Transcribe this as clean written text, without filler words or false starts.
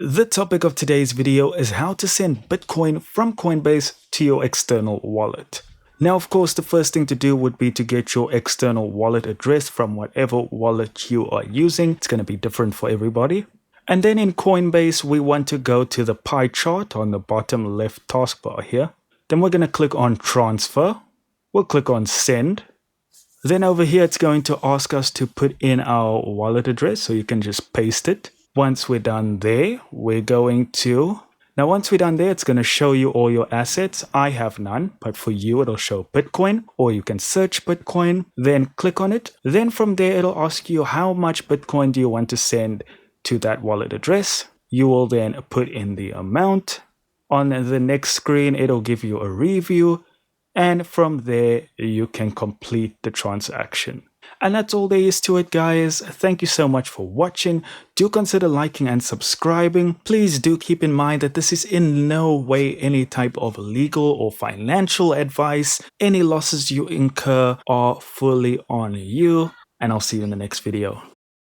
The topic of today's video is how to send Bitcoin from Coinbase to your external wallet. Now, of course, the first thing to do would be to get your external wallet address from whatever wallet you are using. It's going to be different for everybody. And then in Coinbase, we want to go to the pie chart on the bottom left taskbar here. Then we're going to click on transfer. We'll click on send. Then over here, it's going to ask us to put in our wallet address, so you can just paste it. Once we're done there, we're going to... Now, once we're done there, it's going to show you all your assets. I have none, but for you, it'll show Bitcoin, or you can search Bitcoin, then click on it. Then from there, it'll ask you how much Bitcoin do you want to send to that wallet address. You will then put in the amount. On the next screen, it'll give you a review. And from there, you can complete the transaction. And that's all there is to it, guys. Thank you so much for watching. Do consider liking and subscribing. Please do keep in mind that this is in no way any type of legal or financial advice. Any losses you incur are fully on you. And I'll see you in the next video.